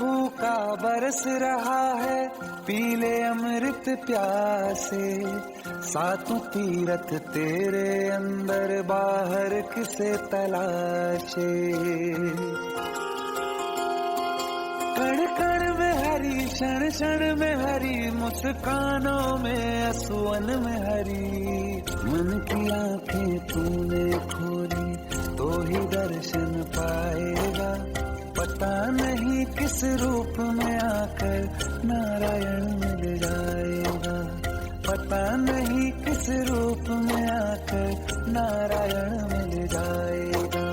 भूखा बरस रहा है, पीले अमृत प्यासे। सातों तीरथ तेरे अंदर, बाहर किसे तलाशे। कण कण में हरी, क्षण क्षण में हरी, मुस्कानों में असुवन में हरी। मन की आंखें तूने खोली तो ही दर्शन पाएगा। पता नहीं किस रूप में आकर नारायण मिल जाएगा। पता नहीं किस रूप में आकर नारायण मिल जाएगा।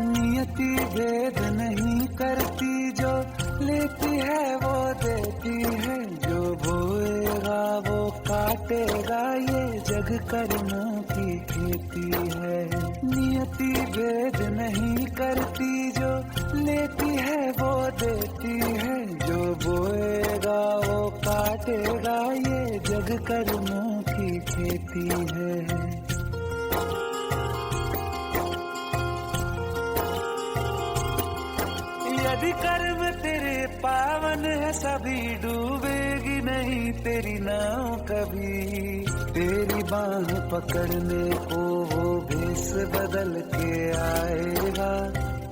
नियति भेद नहीं करती, जो लेती है वो देती है। जो बोएगा वो काटेगा, ये जग कर्मों की खेती है। नियति भेद नहीं करती, जो लेती है वो देती है। जो बोएगा वो काटेगा, ये जग कर्मों की खेती है। यदि कर्म तेरे पावन है, सभी डूबेगी नहीं तेरी नाव कभी। तेरी बाह पकड़ने को वो भेष बदल के आएगा।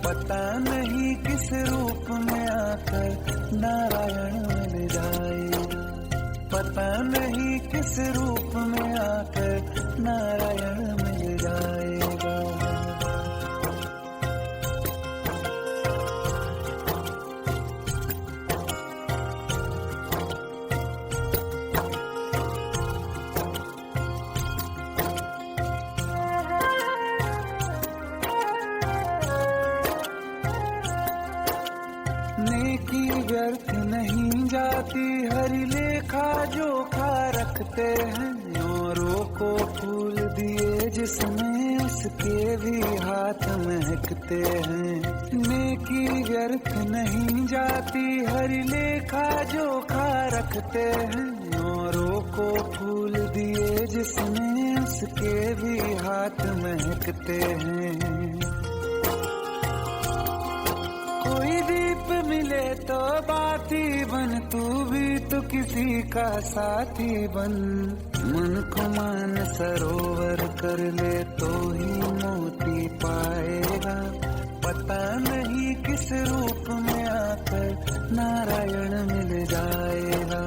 पता नहीं किस रूप में आकर नारायण मिल जाएगा। पता नहीं किस रूप में आकर नारायण मिल जाएगा। नेकी व्यर्थ नहीं जाती, हरि लेखा जोखा रखते हैं। औरों को फूल दिए जिसमें, उसके भी हाथ महकते हैं। नेकी व्यर्थ नहीं जाती, हरि लेखा जोखा रखते हैं। औरों को फूल दिए जिसमें, उसके भी हाथ महकते हैं। कोई दीप मिले तो बाती बन, तू भी तो किसी का साथी बन। मन को मान सरोवर कर ले तो ही मोती पाएगा। पता नहीं किस रूप में आकर नारायण मिल जाएगा।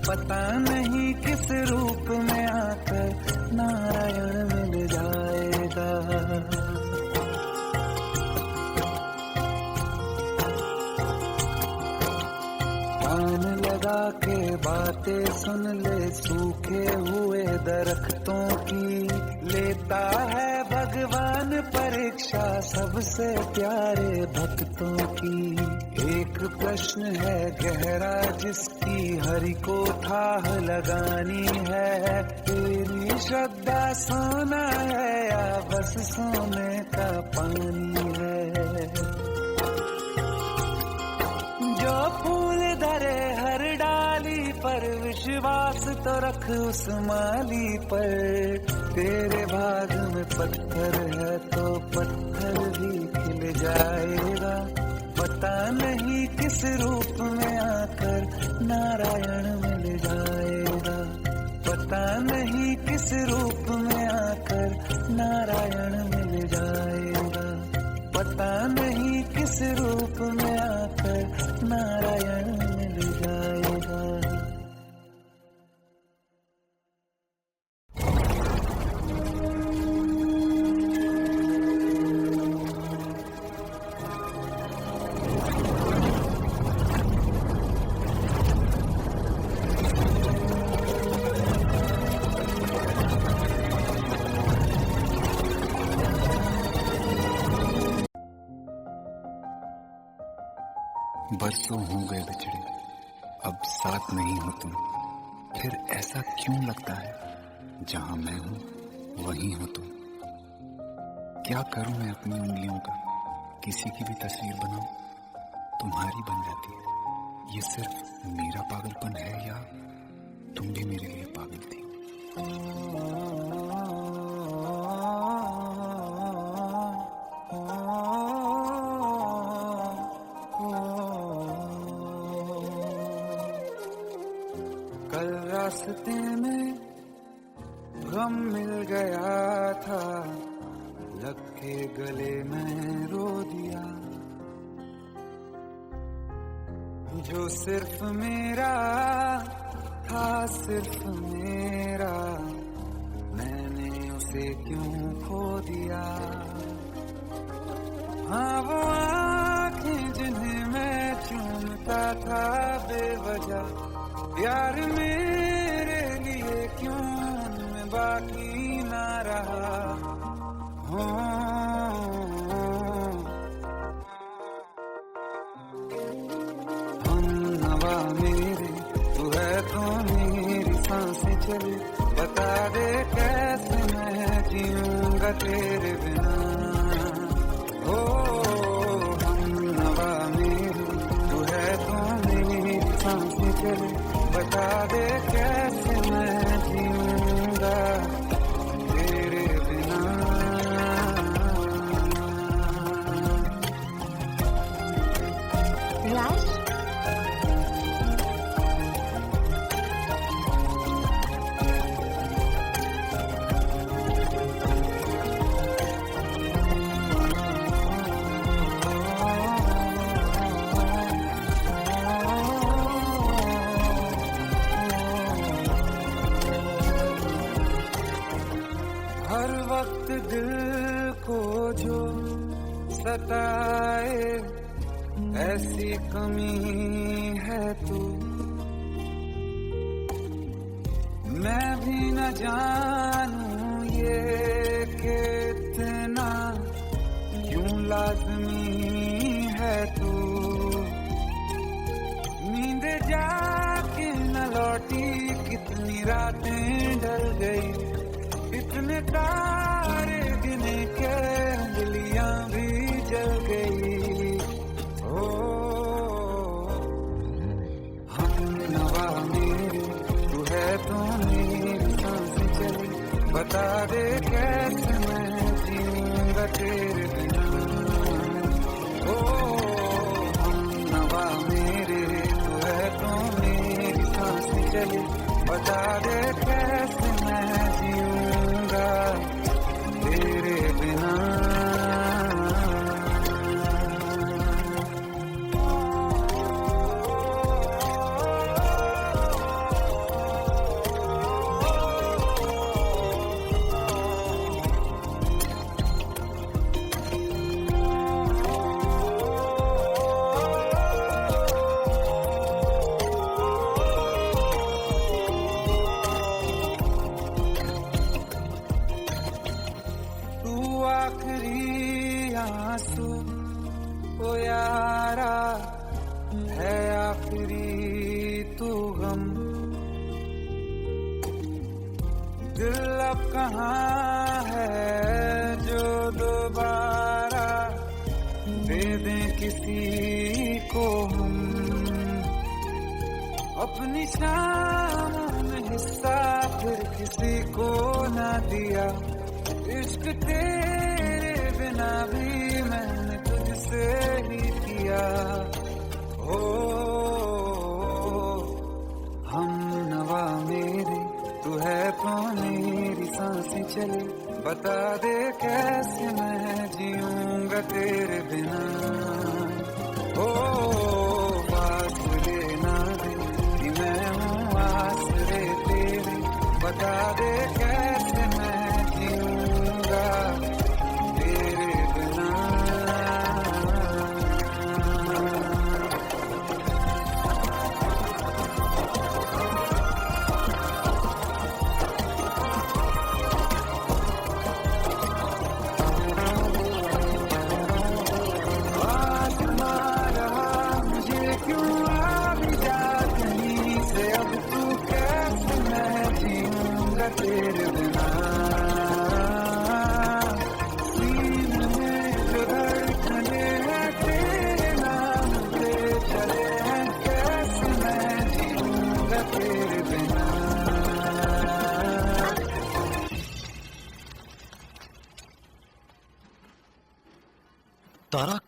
पता नहीं किस रूप में आकर नारायण मिल जाएगा। कान लगा के बातें सुन ले, सूखे हुए दरख्तों की। लेता है भगवान परीक्षा सबसे प्यारे भक्तों की। एक प्रश्न है गहरा जिसकी हरि को थाह लगानी है। तेरी श्रद्धा सोना है या बस सोने का पानी है। जो फूल धरे हर डाली पर, विश्वास तो रख उस माली पर। तेरे भाग में पत्थर है तो पत्थर भी खिल जाएगा। पता नहीं किस रूप में आकर नारायण मिल जाएगा। पता नहीं किस रूप में आकर नारायण मिल जाएगा। पता नहीं किस रूप में आकर नारायण मिल जाएगा। बरसों हो गए बिछड़े, अब साथ नहीं हो तुम। फिर ऐसा क्यों लगता है, जहां मैं हूं वहीं हो तुम। क्या करूं मैं अपनी उंगलियों का, किसी की भी तस्वीर बनाऊं तुम्हारी बन जाती है। ये सिर्फ मेरा पागलपन है या तुम भी मेरे लिए पागल थी? कल रास्ते में गम मिल गया था, लग के गले में रो दिया। जो सिर्फ मेरा था, सिर्फ मेरा, मैंने उसे क्यों खो दिया। हाँ वो आँखें जिन्हें मैं चूमता था बेवजह, प्यार मेरे लिए क्यों उनमें बाकी ना रहा। हम नवा मेरे, तू है तो मेरी सांसें चले, बता दे कैसे मैं जीऊंगा तेरे बिना। ओ हम नवा मेरे, तू है तो मेरी सांसें चले, बता दे कैसे मैं जीऊंगा तेरे बिना। राज, हर वक्त दिल को जो सताए, ऐसी कमी है तू। मैं भी न जानूं ये कि इतना क्यों लाज़मी है तू। नींद जाके न लौटी, कितनी रातें ढल गई, इतने तारे गिने के अंगलियां भी जल गई। ओ हम नवा मेरे, तू है तो मेरी सांसें चली, बता दे कैसे मैं जीऊंगा तेरे बिना। ओ हम नवा मेरे, तू है तो मेरी सांसें चली, बता दे कैसे मैं जीऊंगा तेरे बिना। तू आखिरी आंसू ओ यारा है, आखिरी तू गम। दिल अब कहाँ है जो दोबारा दे दें किसी को हम। अपनी शामों में हिस्सा फिर किसी को ना दिया, इश्क तेरे बिना भी मैंने तुझसे ही किया। ओ हम नवा मेरे, तू है तो मेरी सांसें चले, बता दे कैसे मैं जीऊंगा तेरे बिना। ओ पास लेना दे कि मैं हूँ आसरे तेरे, बता दे कैसे मैं जीऊंगा तेरे बिना। आसमां रहा मुझे क्यों आ भी जा कहीं से, अब तू कैसे मैं जीऊंगा तेरे बिना। तारा,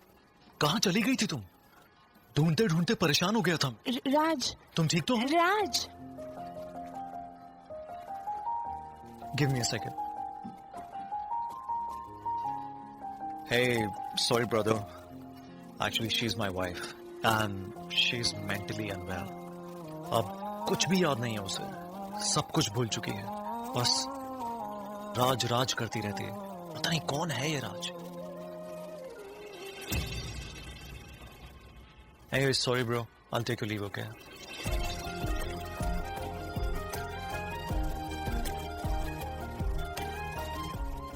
कहाँ चली गई थी तुम? ढूंढते ढूंढते परेशान हो गया था। राज, तुम ठीक तो हो? राज। Give me a second. Hey, sorry brother. Actually, she's my wife and she's mentally unwell. अब कुछ भी याद नहीं है उसे, सब कुछ भूल चुकी है, बस राज राज करती रहती है। पता नहीं कौन है ये राज। Hey, sorry bro. I'll take your leave, okay?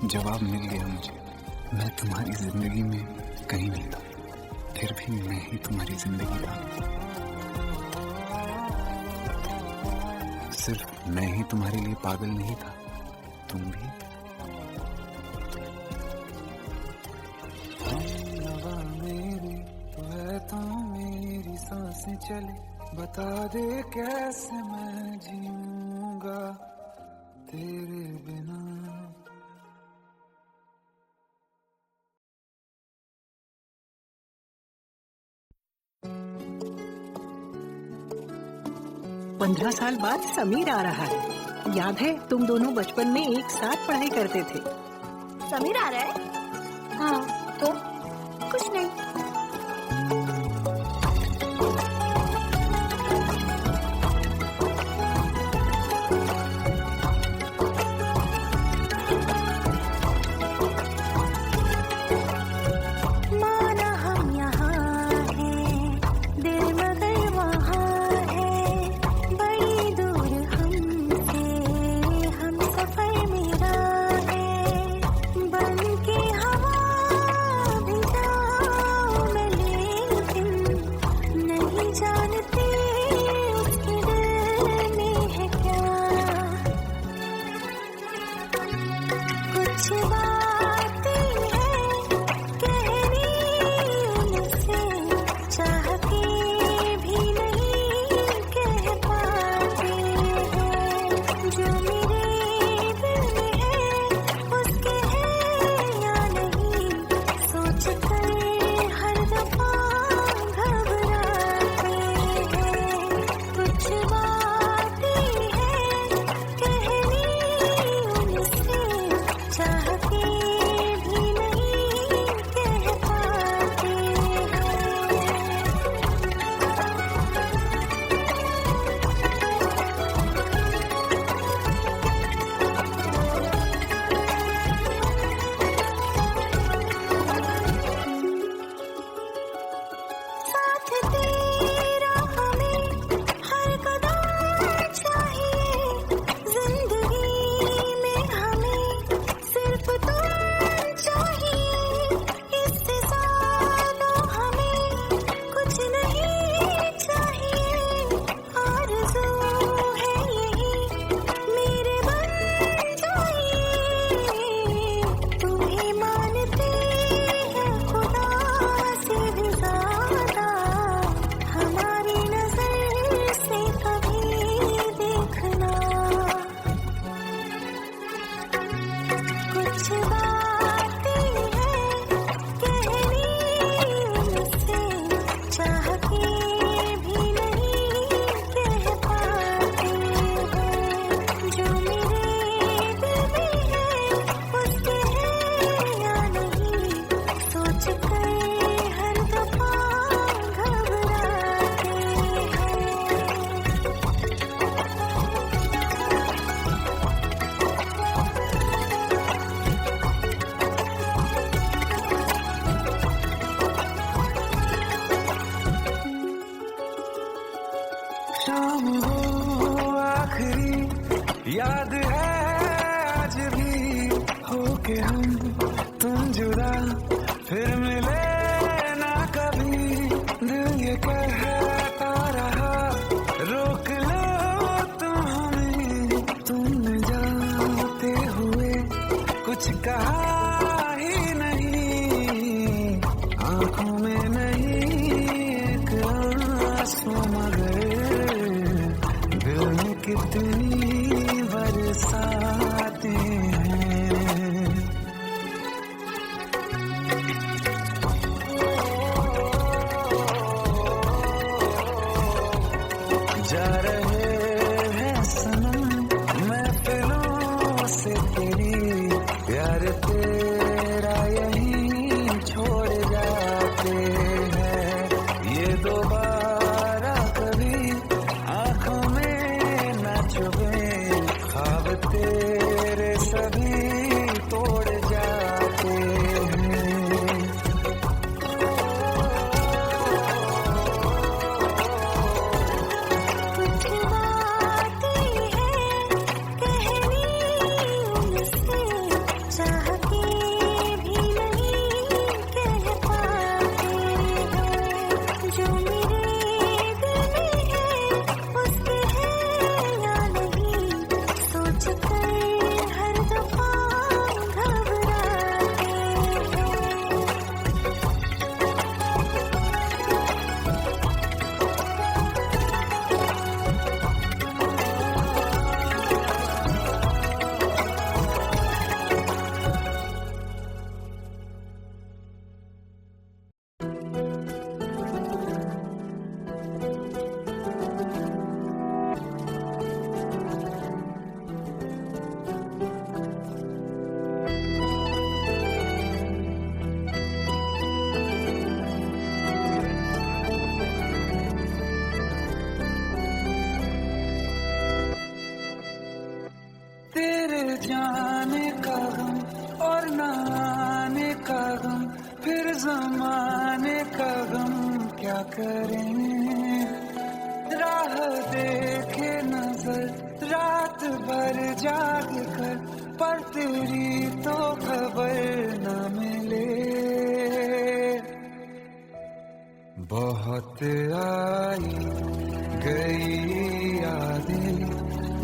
जवाब मिल गया मुझे। मैं तुम्हारी जिंदगी में कहीं नहीं था, फिर भी मैं ही तुम्हारी जिंदगी था। सिर्फ मैं ही तुम्हारे लिए पागल नहीं था, तुम भी। हवा मेरी तो है, तो मेरी सांसें चले, बता दे कैसे मैं जीऊंगा तेरे बिना। 15 साल बाद समीर आ रहा है। याद है तुम दोनों बचपन में एक साथ पढ़ाई करते थे। समीर आ रहा है? हाँ, तो कुछ नहीं। शाम वो आखिरी याद है आज भी, होके हम तुम जुदा फिर मिले ना कभी। दिल ये कहता रहा रोक लो तुम हमें, तुमने जाते हुए कुछ कहा ही नहीं, आंखों में नहीं एक आंसू मगर दिल में कितनी बरसाते हैं। फिर जमाने का गम क्या करें, राह देखे नजर रात भर जाग कर, पर तेरी तो खबर न मिले। बहुत आई गई यादें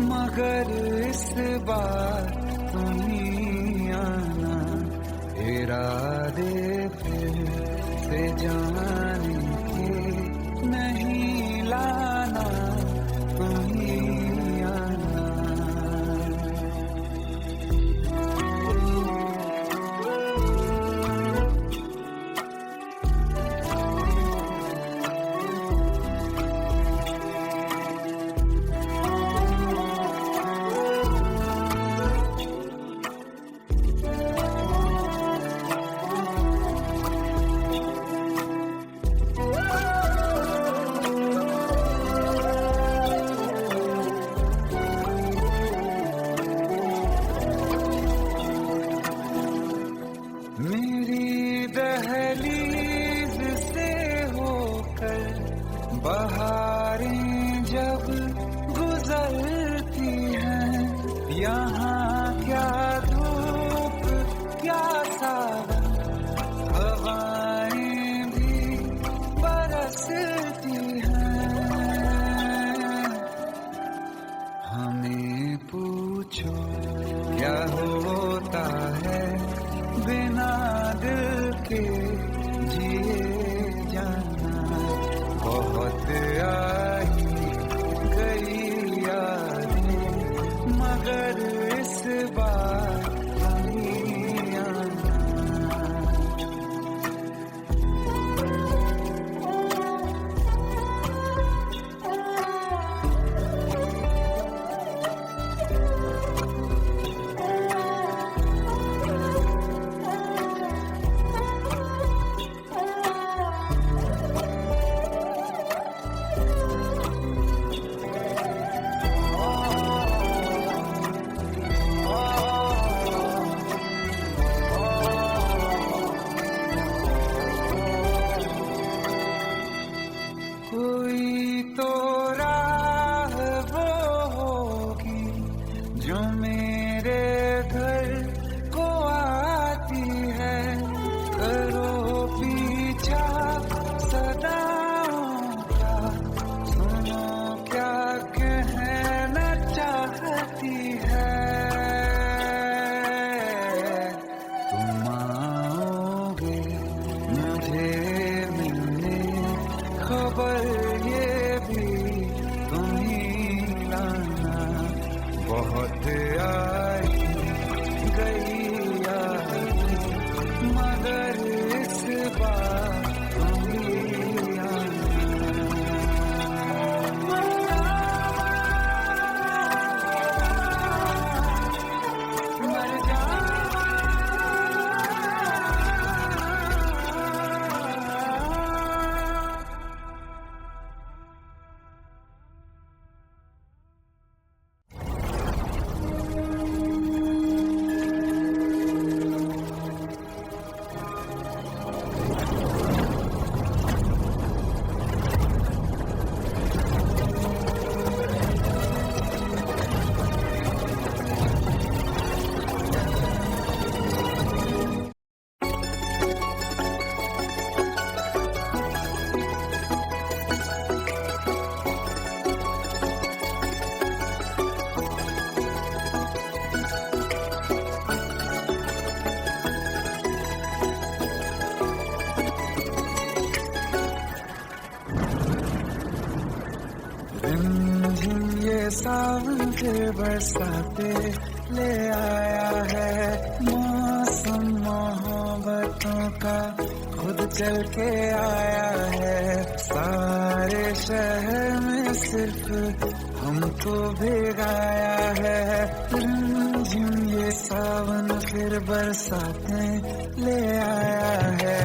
मगर इस बार तुम ही आना, इरादे फिर से जाने के नहीं लाना, तुम ही आना। मेरी दहलीज से होकर बहारें जब गुजरती हैं, यहाँ क्या धूप क्या सावन, हवाएं भी बरसती हैं। हमें पूछो क्या होता है बिना दिल के जिए जाना, बहुत आई गई यादें मगर इस बार नहीं आना। कोई तो राह वो होगी जो मेरे घर को आती है, करो पीछा सदाओं का, सुनो क्या कहना चाहती है। तुम आओगे मुझे मिलने, खबर ये भी तुम ही लाना, बहुत आई गई यादें मगर इस बार तुम ही आना। मर ये सावन के बरसाते ले आया है, मौसम मोहब्बतों का खुद चल के आया है। सारे शहर में सिर्फ हमको भिगाया है, रिमझिम ये सावन फिर बरसाते ले आया है।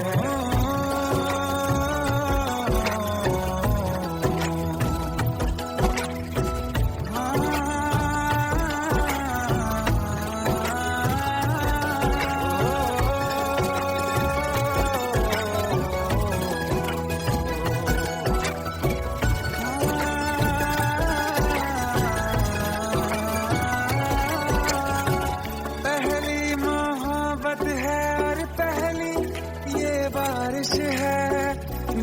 बारिश है,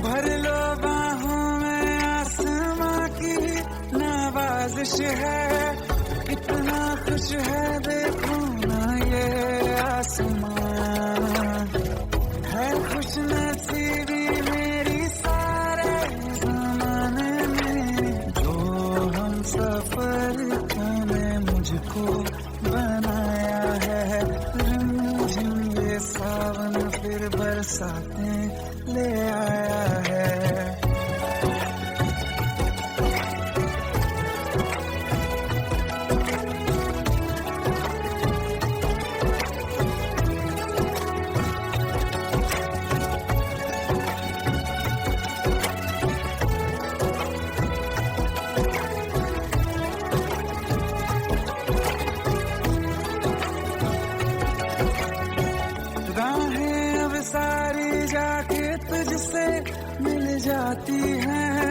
भर लो बाहों में, आसमां की नवाजिश है। कितना खुश है देखो ना ये आसमां, है खुश नसीबी मेरी सारे ज़माने में। जो हम सफर ने मुझको बनाया है, रिमझिम ये सावन फिर बरसातें ले आया है। राहें अब सारी जाके तुझसे मिल जाती हैं,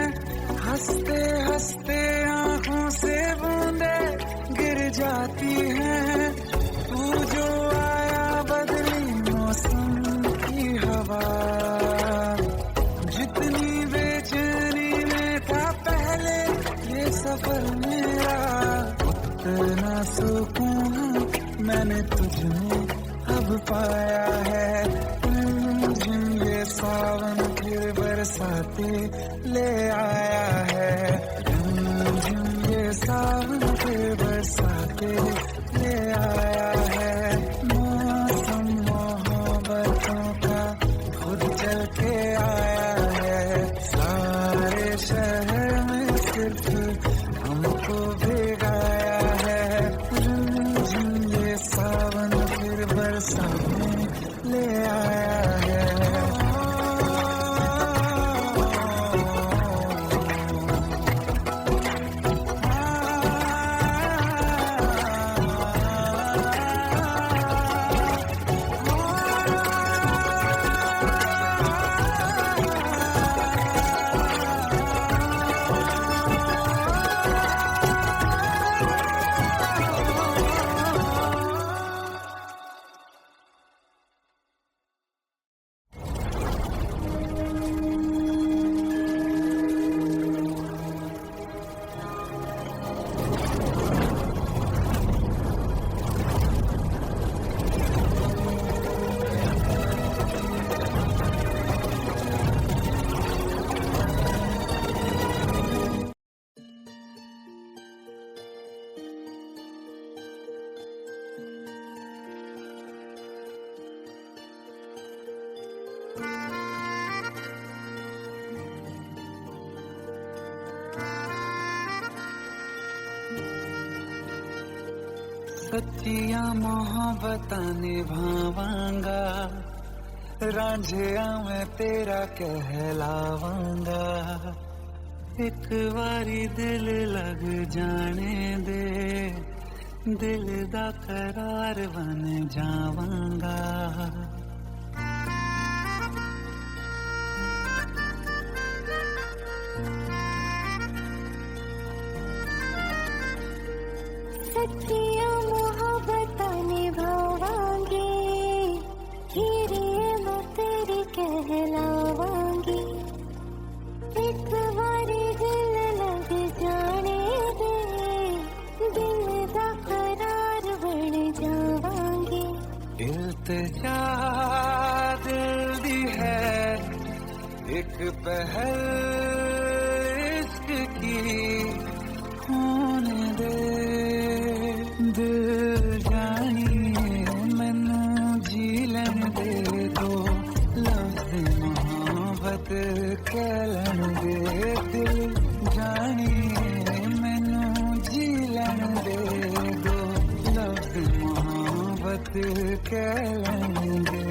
हंसते हंसते आंखों से बूंदे गिर जाती हैं। तू जो आया बदली मौसम की हवा, जितनी बेचैनी में था पहले ये सफर मेरा, उतना सुकून मैंने तुझमें अब पाया है। ये सावन फिर बरसाते ले आया है, ये सावन फिर बरसाते ले आया है। मौसम मोहब्बतों का खुद चल के आया है, सारे शहर में सिर्फ हमको भिगाया है। ये सावन फिर बरसाते ले आया है। सच्चिया मोहब्बतां निभावांगा, रांझिया मैं तेरा कहलावांगा। एक बारी दिल लग जाने दे, दिल दा करार बन जावांगा। सच्चिया मोहब्बतां निभावांगी, हीरे मैं तेरी कहलावांगी। एक बारी दिल लग जाने दे, दिल दा करार बन जावांगी। इल्तिजा दिल दी है एक पहल इश्क की, होने दे दिल जानिए मैनू जी लैन दे दो, लफ्ज़ मोहब्बत कह लैन दे। दिल जानिए मैनू जी लैन दे दो, लफ्ज़ मोहब्बत कह लैन दे।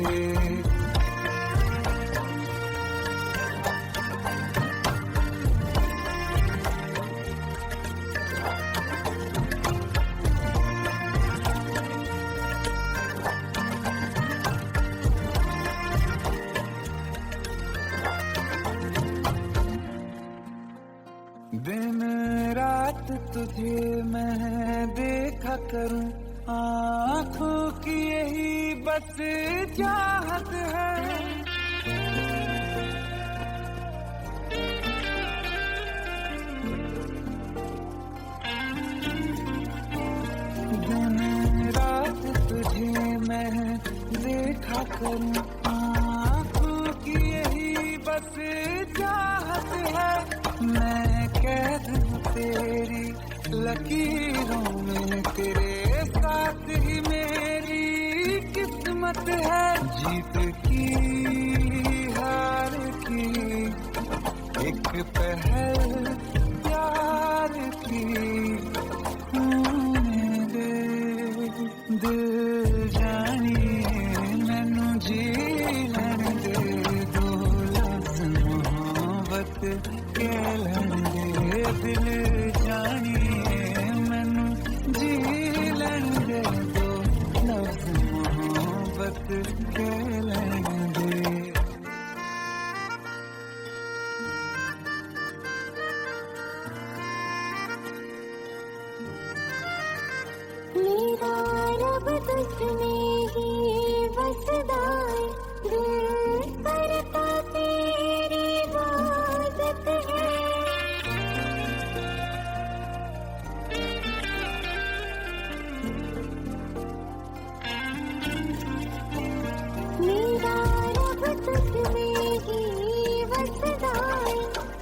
दिन रात तुझे मैं देखा करूं, आँखों की यही बस चाहत है। करूं, आंखों की यही बस चाहत है, मैं कैद हूँ तेरी लकीरों में, तेरे साथ ही मेरी किस्मत है, जीत की हार की एक पहल प्यार की, होने दे दिल जानिए मैनू जी लैन दे, दो लफ्ज़ मोहब्बत कह लैन दे, दिल जानिए मैनू जी लैन दे, दो लफ्ज़ मोहब्बत कह लैन दे। मेरा रब तुझमें ही बसदा है, दिल करता तेरी इबादत है। मेरा रब तुझमें ही बसदा है,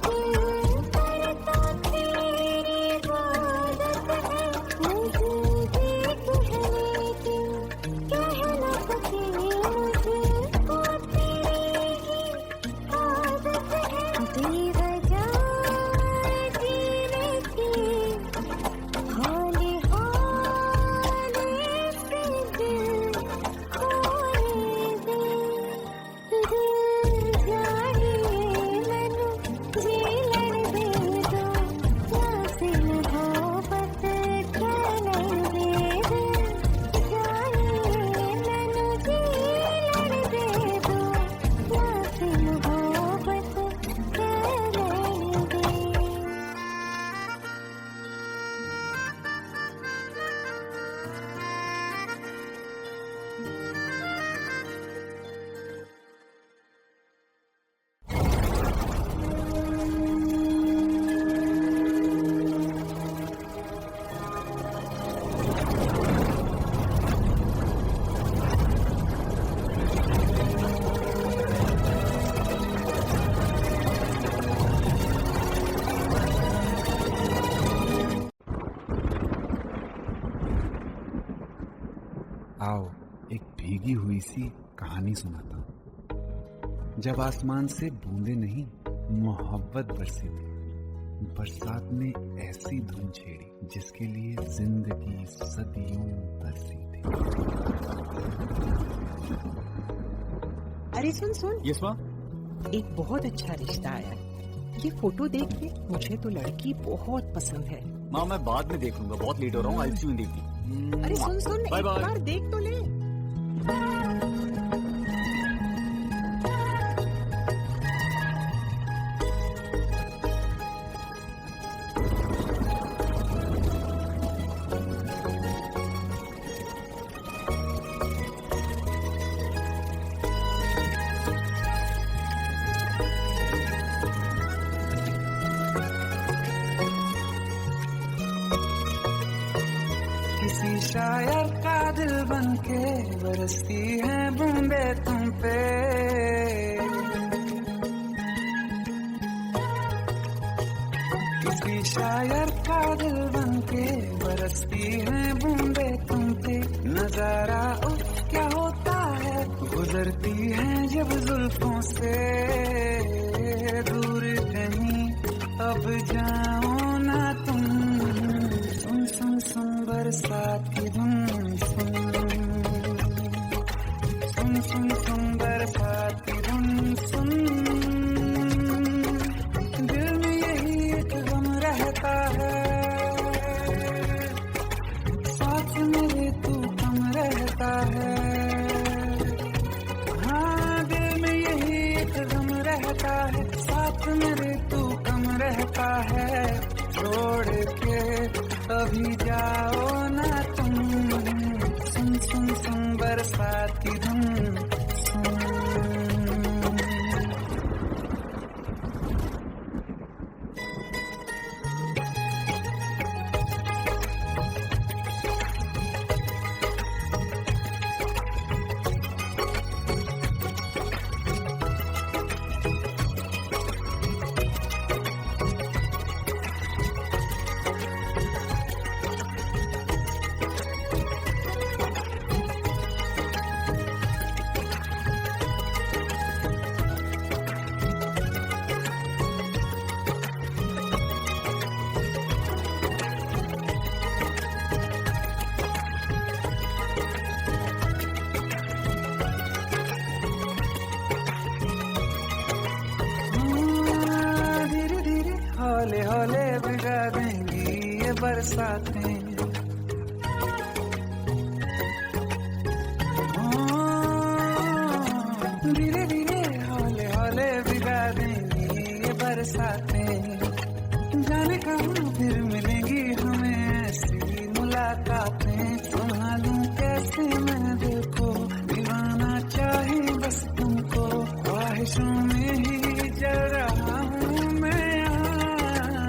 दिल करता तेरी इबादत है। मुझे देख है लेकिन कह न सके, मुझको तेरी ही आदत है। बेवजह जीने की हाले हाले से दिल खोने दे, दिल जानिए मैनू जी लैन दे, दो प्यासे मोहब्बत कह लैन दे, दिल जानिए मैनू जी लैन दे, दो प्यासे मोहब्बत कह लैन दे। आओ एक भीगी हुई सी कहानी सुनाता हूँ। जब आसमान से बूंदे नहीं मोहब्बत बरसी थी, बरसात ने ऐसी धुन छेड़ी जिसके लिए जिंदगी सदियों तरसी थी। अरे सुन सुन, यस माँ। एक बहुत अच्छा रिश्ता आया है। ये फोटो देख के मुझे तो लड़की बहुत पसंद है। माँ मैं बाद में देख लूंगा, बहुत लेट हो रहा हूँ। आई सी यू इन द अरे सुन सुन, बाय एक बाय। बार देख तो ले। किसी शायर का दिल बनके बरसती है बूंदे तुम पे, किसी शायर का दिल बनके बरसती है बूंदे तुम पे, नजारा उफ क्या होता है, गुजरती है जब जुल्फों से दूर कहीं, अब जाओ ना तुम, सुन सुन सुन बरसात की धुन, सुन सुन सुन सुन बरसात की धुन, सुन दिल में यही एक गम रहता है, साथ मेरे तू कम रहता है, हाँ दिल में यही एक गम रहता है, साथ मेरे तू कम रहता है, छोड़ के अभी जाओ ना तुम, सुन सुन सुन बरसात की धुन, सुन। बरसातें। धीरे धीरे हौले हौले भिगा देंगी ये बरसातें। जाने कहाँ फिर मिलेंगी हमें ऐसी मुलाकातें। संभालूं कैसे मैं देखो, दीवाना चाहे बस तुमको। ख्वाहिशों में ही जल रहा हूँ मैं यहाँ।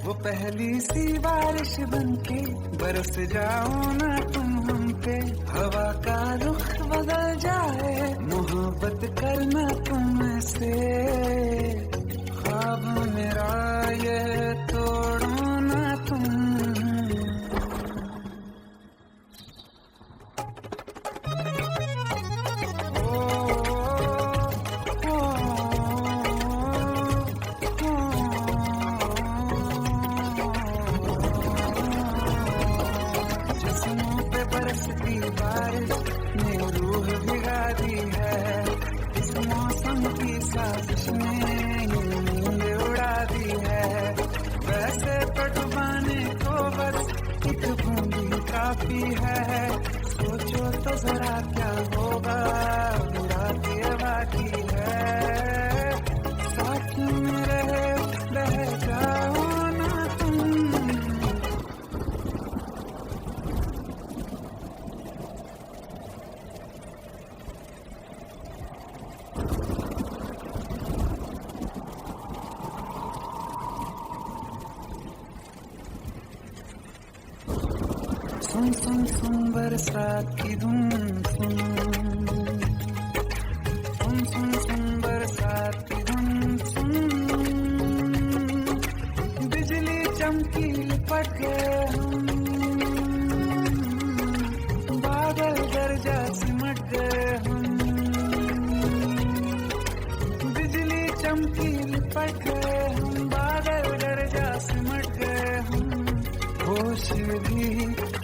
वो पहली सी बारिश बनके बरस जाओ ना तुम हम पे। हवा का रुख बदल जाए, मोहब्बत करना तुम से। ख्वाब मेरा ये तोड़ो ना तुम। जिस्मों पे बरसती बारिश ने रूह भिगा दी है। इस मौसम की साजिश ने ये नींद उड़ा दी है। वैसे तो डुबाने को बस एक बूंदी काफी है। सोचो तो जरा क्या होगा, बुराती बाकी है। साथ में रहे बह जाओ ना तुम। सुन सुन सुन बरसात की धुन सुन। सुन सुन सुन बरसात की धुन सुन। बिजली चमकी लिपट गए हम, बादल गरजा सिमट गए हम। बिजली चमकी लिपट गए हम, बादल गरजा सिमट गए हम। होश भी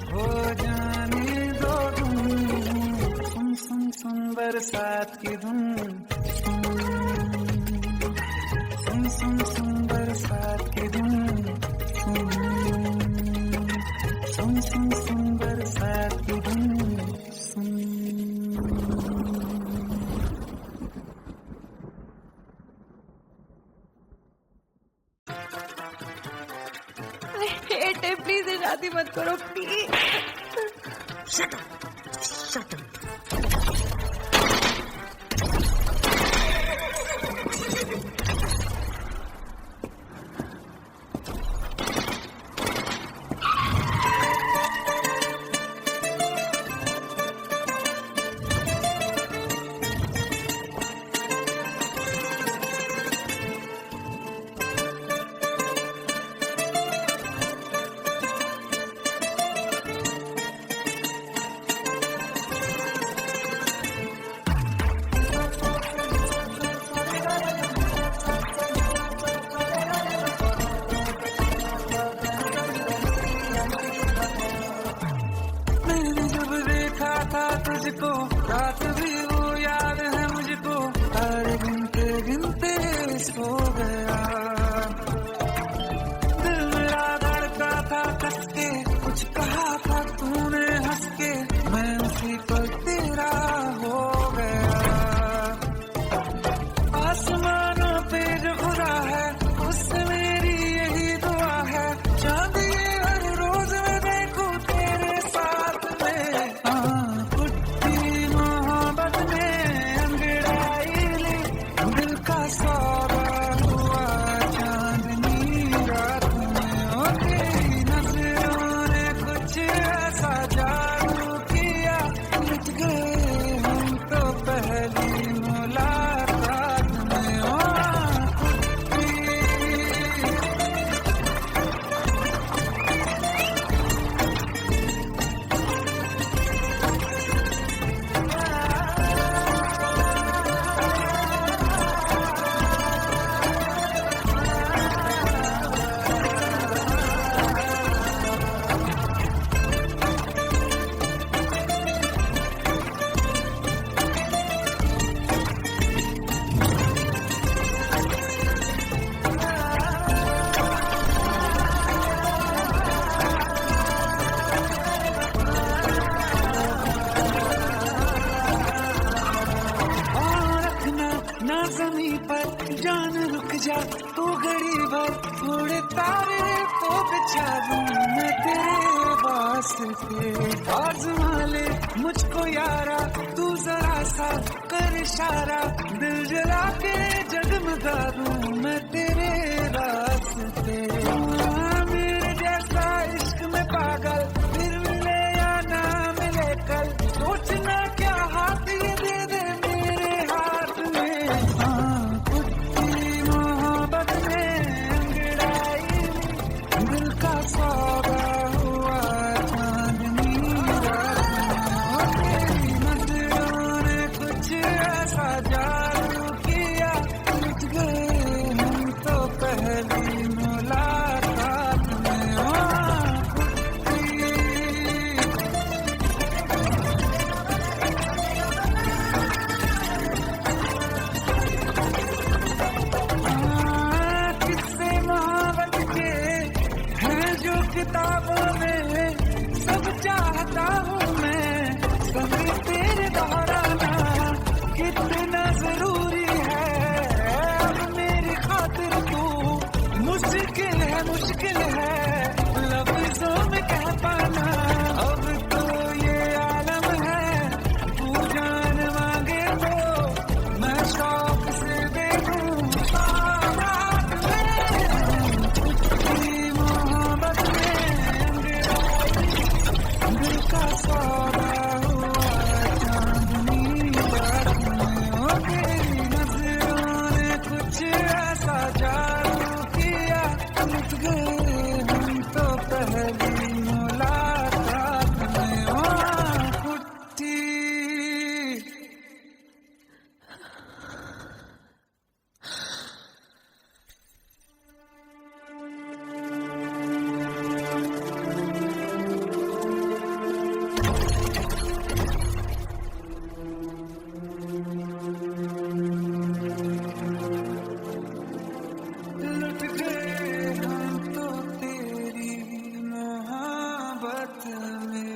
हो जाने दो तुम। सुन सुन सुन बरसात की धुन सुन। सुन सुन सुन बरसात की धुन सुन। सुन सुन सुन बरसात की धुन सुन। हेट है, प्लीज ये शादी मत करो प्लीज। तुझको रात भी वो याद है मुझको। हर गिनते गिनते सो गया। दिल मेरा धड़का था कस के, कुछ कहा था तूने हंस के। मैं उसी पर तेरा हो गया। आसमानों पे जो खुदा है उससे मेरी यही दुआ है। चांद ये हर रोज मैं देखूं तेरे साथ में। दिल का सौदा हुआ चांदनी रात में। नजरों ने कुछ ऐसा जादू किया, लुट गए पर जान रुक जा तू घड़ी भर, थोड़े तारे तो बिछा दूं मैं तेरे वास्ते। आज़मा ले मुझको यारा तू जरा सा कर इशारा, दिल जला के जगमगा दूं मैं तेरे रास्ते। मेरे जैसा इश्क में पागल फिर मिले या ना मिले कल, सोचना क्या हाथ ये दे दे मेरे हाथ में। कुत्ती मोहब्बत में अंगड़ाई, दिल का सौदा हुआ चांदनी रात में। तेरी नजरों ने कुछ ऐसा जादू किया, लुट गए हम तो पहली मुलाकात में। किस्से मोहब्बत के हैं जो किताबों में, सब चाहता हूँ मैं संग तेरे दोहराना, कितना जरूरी है अब मेरी खातिर तू। मुश्किल है लफ्जों में कह पाना, अब तो ये आलम है तू जान मांगे तो मैं शौक से देखूं। सारात में कुत्ती मोहब्बत में अंगड़ाई, दिल का सौदा हुआ चांदनी रात में। तेरी नजरों ने कुछ ऐसा जादू किया, लुट गए हम तो पहली मुलाकात में। कुत्ती लुट गए हम तो तेरी मोहब्बत में।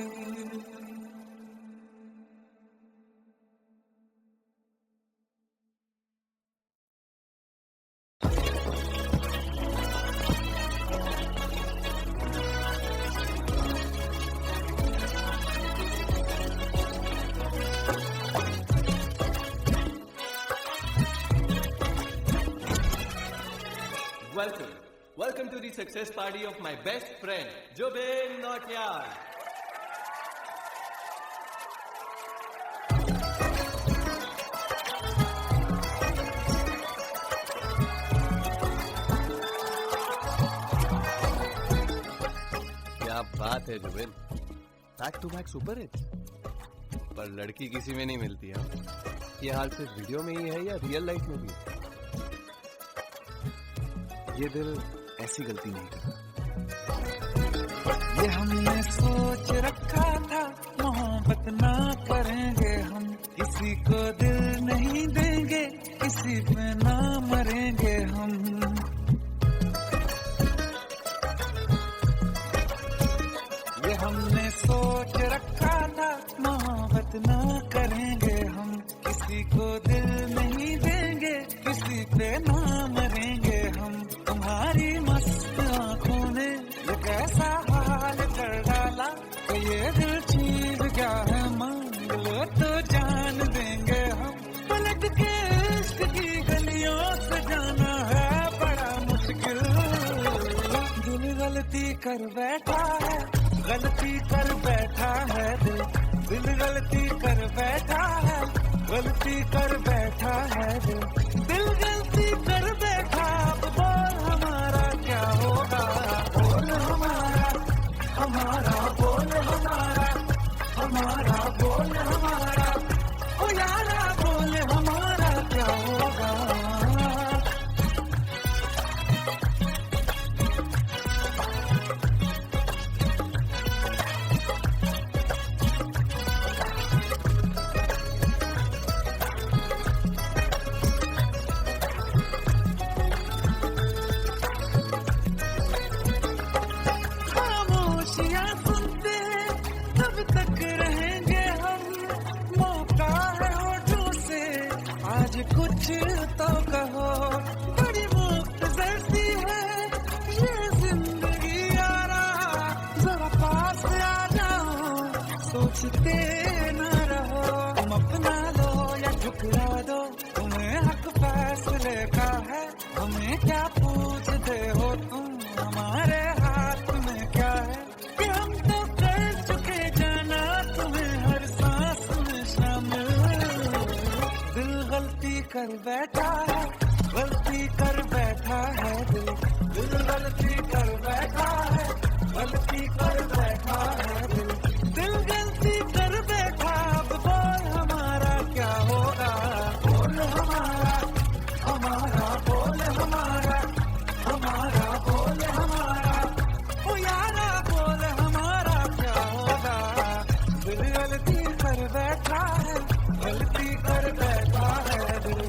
Welcome to the success party of my best friend, Jobin Nautiyar. क्या बात है Zubin, back to back super hits. पर लड़की किसी में नहीं मिलती है। ये हाल सिर्फ वीडियो में ही है या रियल लाइफ में भी? ये दिल ऐसी गलती नहीं करता। ये हमने सोच रखा था मोहब्बत ना करेंगे हम, किसी को दिल नहीं देंगे, किसी पे ना मरेंगे हम। ये हमने सोच रखा था मोहब्बत ना करेंगे हम, किसी को दिल नहीं देंगे, किसी पे ना मरेंगे हम। तुम्हारी मस्त आंखों ने ये कैसा हाल कर डाला, कि ये दिल चीज क्या है मांग लो तो जान देंगे हम। पलट के इश्क की गलियों से जाना है बड़ा मुश्किल, दिल गलती कर बैठा है, गलती कर बैठा है दिल, दिल गलती कर बैठा है, गलती कर बैठा है दिल, दिल गलती कर बैठा। अब बोल हमारा क्या होगा, बोल हमारा, हमारा बोल हमारा, हमारा बोल हमारा, ओ यारा बोल हमारा क्या होगा। बैठा है, गलती कर बैठा है दिल, दिल गलती कर बैठा है, गलती कर बैठा है दिल, दिल गलती कर बैठा। अब बोल हमारा क्या होगा, बोल हमारा, हमारा बोल हमारा, हमारा बोल हमारा, ओ यारा बोल हमारा क्या होगा। दिल गलती कर बैठा है, गलती कर बैठा है दिल।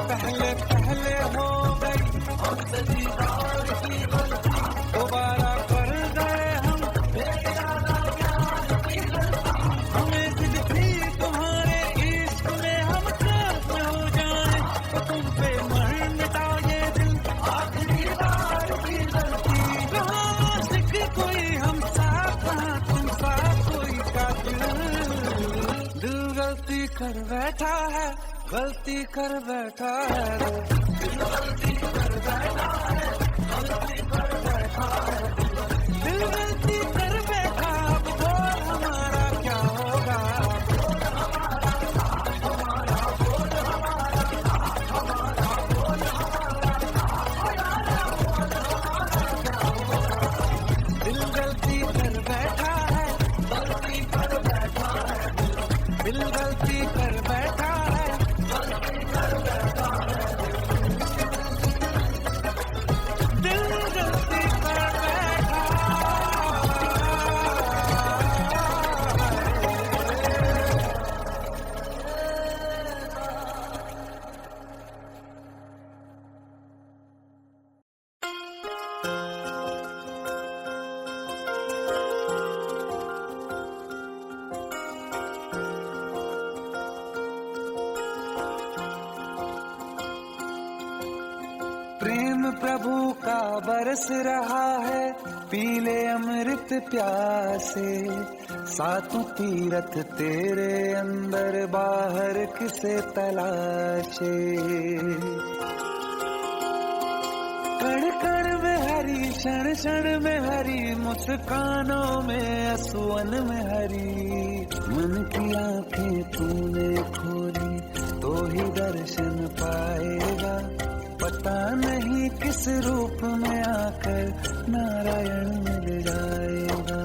पहले पहले हो गई हमसे दीदार की गलती, दोबारा कर गए हम बेइरादा प्यार की गलती। हमें दिल थी तुम्हारे इश्क में हम कैसे हो जाए, तो तुम पे मर मिटा ये दिल आखिरी बार की गलती। कहाँ आशिक कोई हम साथ, कहाँ तुम साथ कोई कातिल। दिल गलती कर बैठा है, गलती कर बैठा है दिल, गलती कर बैठा है, गलती कर बैठा है दिल, गलती कर बैठा। अब बोल हमारा क्या होगा, हमारा बोल हमारा, हमारा बोल हमारा, दिल गलती कर बैठा है, गलती कर बैठा है दिल, गलती कर बैठा है, गलती कर बैठा है दिल, गलती कर बैठा। प्रेम प्रभु का बरस रहा है, पीले अमृत प्यासे, सातों तीरथ तेरे अंदर बाहर किसे तलाशे। कण कण में हरी, क्षण क्षण में हरी, मुस्कानों में असुवन में हरी। मन की आंखें तूने खोली तो ही दर्शन पाएगा, पता नहीं किस रूप में आकर नारायण मिल जाएगा,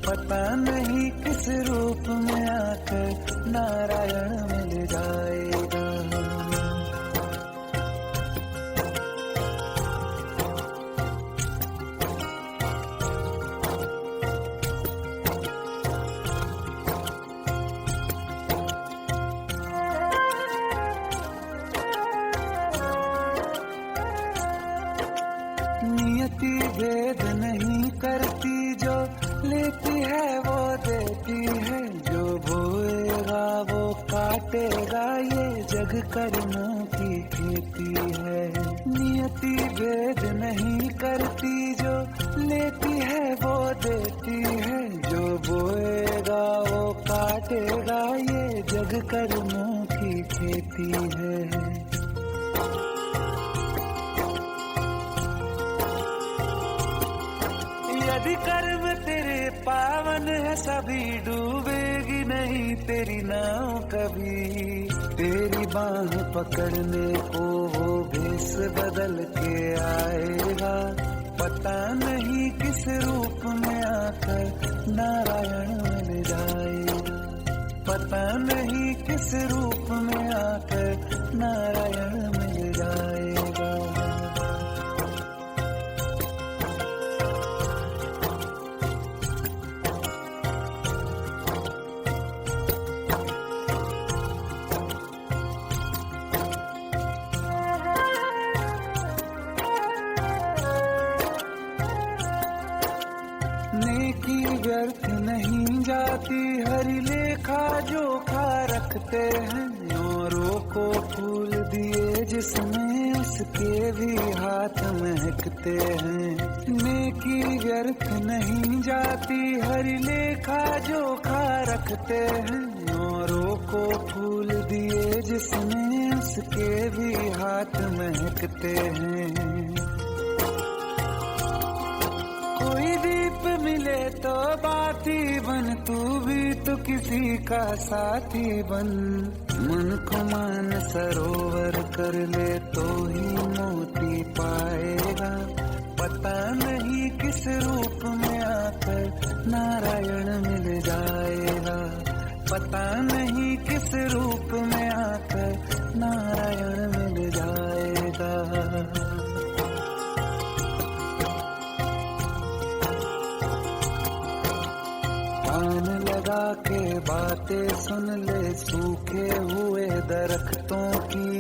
पता नहीं किस रूप में आकर नारायण मिल जाएगा। नियति भेद नहीं करती, जो लेती है वो देती है, जो बोएगा वो काटेगा, ये जग कर्मों की खेती है। नियति भेद नहीं करती, जो लेती है वो देती है, जो बोएगा वो काटेगा, ये जग कर्मों की खेती है। यदि कर्म तेरे पावन है, सभी डूबेगी नहीं तेरी नाव कभी। तेरी बाह पकड़ने को वो भेष बदल के आएगा, पता नहीं किस रूप में आकर नारायण मिल जाएगा, पता नहीं किस रूप में आकर नारायण मिल जाएगा। नेकी व्यर्थ नहीं जाती, हरि लेखा जोखा रखते हैं। औरों को फूल दिए जिसमें उसके भी हाथ महकते हैं। नेकी व्यर्थ नहीं जाती, हरि लेखा जोखा रखते हैं। मोरों को फूल दिए जिसने उसके भी हाथ महकते हैं। कोई दीप मिले तो बाती बन, तू भी तो किसी का साथी बन। मन को मान सरोवर कर ले तो ही मोती पाएगा। पता नहीं किस रूप में आकर नारायण मिल जाएगा। पता नहीं किस रूप में आकर नारायण मिल जाएगा। कान लगा के बातें सुन ले सूखे हुए दरख्तों की।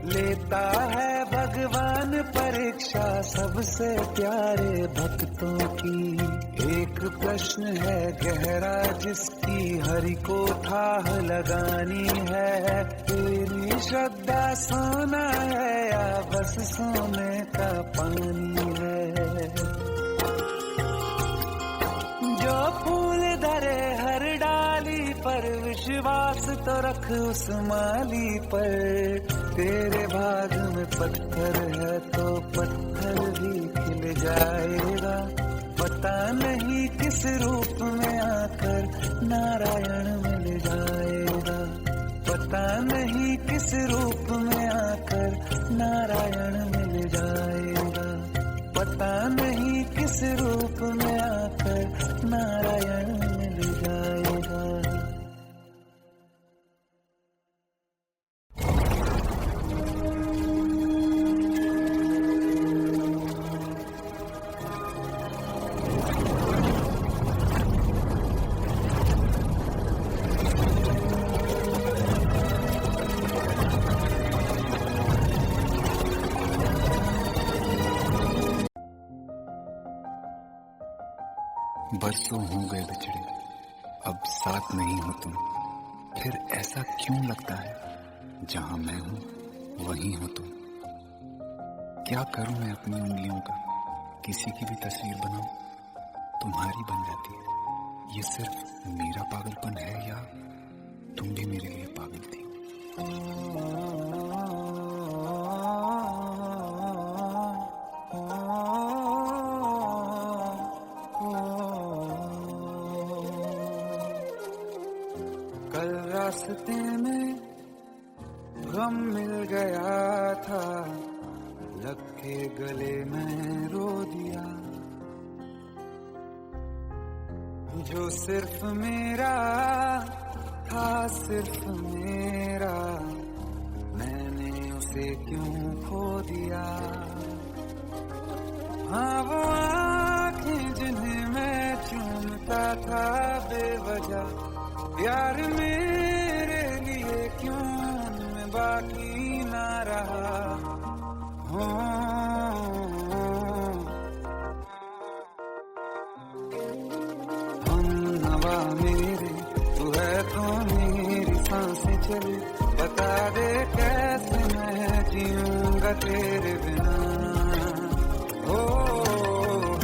लेता है भगवान परीक्षा सबसे प्यारे भक्तों की। एक प्रश्न है गहरा जिसकी हरि को थाह लगानी है। तेरी श्रद्धा सोना है या बस सोने का पानी है। जो फूल धरे हर डाली पर विश्वास तो रख उस माली पर। तेरे भाग में पत्थर है तो पत्थर भी खिल जाएगा। पता नहीं किस रूप में आकर नारायण मिल जाएगा। पता नहीं किस रूप में आकर नारायण मिल जाएगा। पता नहीं किस रूप में आकर नारायण मिल जाएगा। बरसों हो गए बिछड़े, अब साथ नहीं हो तुम। फिर ऐसा क्यों लगता है जहां मैं हूं वहीं हो तुम। क्या करूं मैं अपनी उंगलियों का, किसी की भी तस्वीर बनाऊं तुम्हारी बन जाती है। ये सिर्फ मेरा पागलपन है या तुम भी मेरे लिए पागल थी। कल रास्ते में गम मिल गया था, लग के गले में रो दिया। जो सिर्फ मेरा था, सिर्फ मेरा, मैंने उसे क्यों खो दिया। हाँ वो आँखें जिन्हें मैं चूमता था बेवजह, प्यार मेरे लिए क्यों उनमें बाकी ना रहा। हम नवा मेरे, तू है तो मेरी सांसें चले। बता दे कैसे मैं जीऊंगा तेरे बिना। हो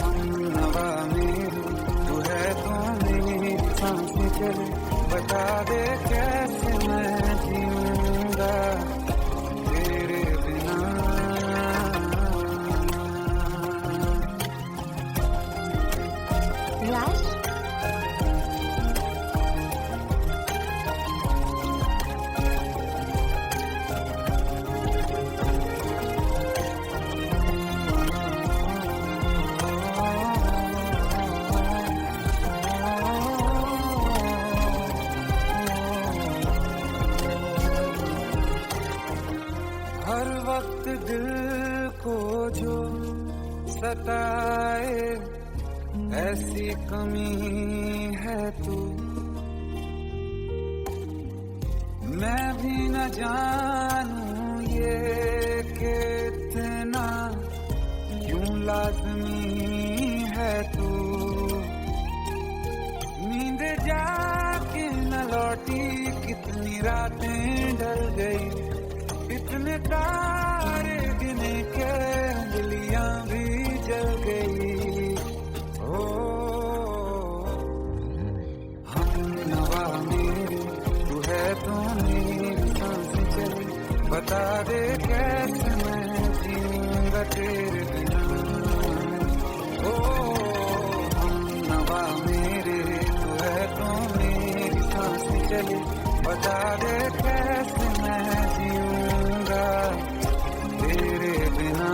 हम नवा मेरे, तू है तो मेरी सांसें चले। बता दे कैसे मैं जीऊंगा तेरे बिना। राज, हर वक्त दिल को जो सताए, ऐसी कमी है तू। मैं भी न जानूं ये कि इतना क्यों लाज़मी है तू। नींद जाके न लौटी, कितनी रातें ढल गई। इतने तारे गिने के अंगलियां भी जल गई। ओ हम नवा मेरे, तू है चले, बता दे कैसे मैं जीऊंगा तेरे बिना।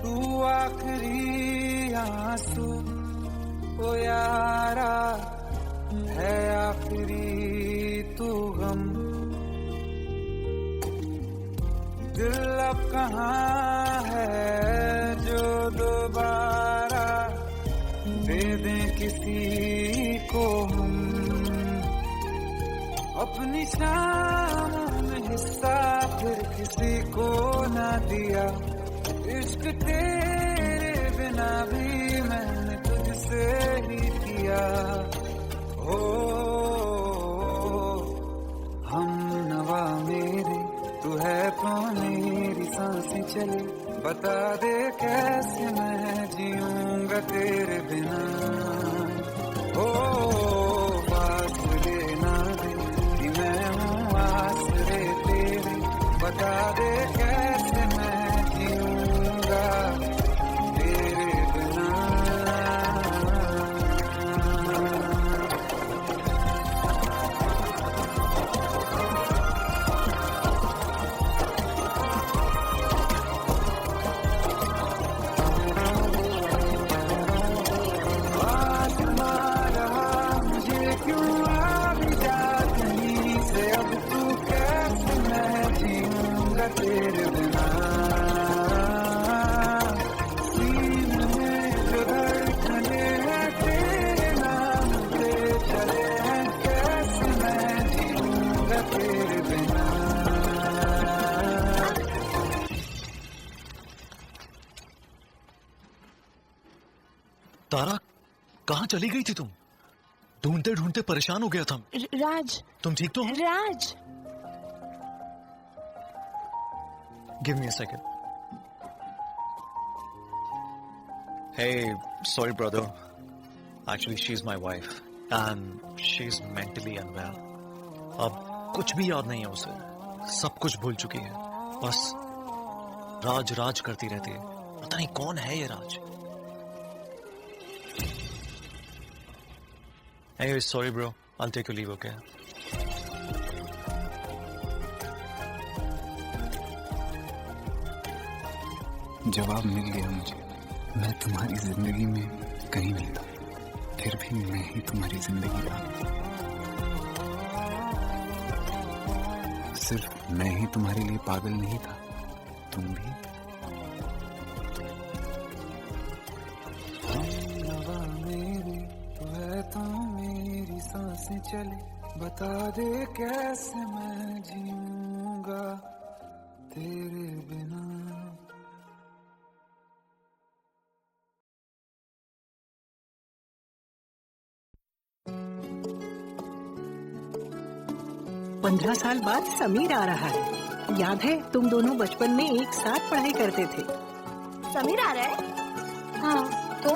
तू आखिरी आंसू ओ यारा है, आखिरी तू गम। दिल अब कहाँ है जो दोबारा दे दें किसी को हम। अपनी शामों में हिस्सा फिर किसी को ना दिया, इश्क तेरे बिना भी मैंने तुझसे ही किया। ओ हम नवा मेरे, तू है तो मेरी सांसें चले, बता दे कैसे मैं जीऊंगा तेरे बिना। ओ पास लेना दे कि मैं हूँ आसरे तेरे, बता दे कैसे मैं जीऊंगा तेरे बिना। आसमां रहा मुझे क्यों आ भी जा कहीं से, अब तू कैसे मैं जीऊंगा तेरे बिना। सीने में जो धड़कने हैं तेरे नाम पे चले हैं, कैसे मैं जीऊंगा तेरे बिना। तारा, कहाँ चली गई थी तुम? ढूंढते ढूंढते परेशान हो गया था। राज, तुम ठीक तो हो? राज, Give me a second. Hey, sorry brother. Actually, she's my wife and she's mentally unwell. अब कुछ भी याद नहीं है उसे, सब कुछ भूल चुकी है। बस राज राज करती रहती है। पता नहीं कौन है ये राज। Anyway, sorry bro. I'll take your leave, okay? जवाब मिल गया मुझे। मैं तुम्हारी जिंदगी में कहीं नहीं था, फिर भी मैं ही तुम्हारी जिंदगी था। सिर्फ मैं ही तुम्हारे लिए पागल नहीं था, तुम भी। नवा मेरे, तू है तो मेरी सांसें चले, बता दे कैसे मैं जीऊंगा तेरे बिना। 15 साल बाद समीर आ रहा है। याद है तुम दोनों बचपन में एक साथ पढ़ाई करते थे। समीर आ रहा है? हाँ, तो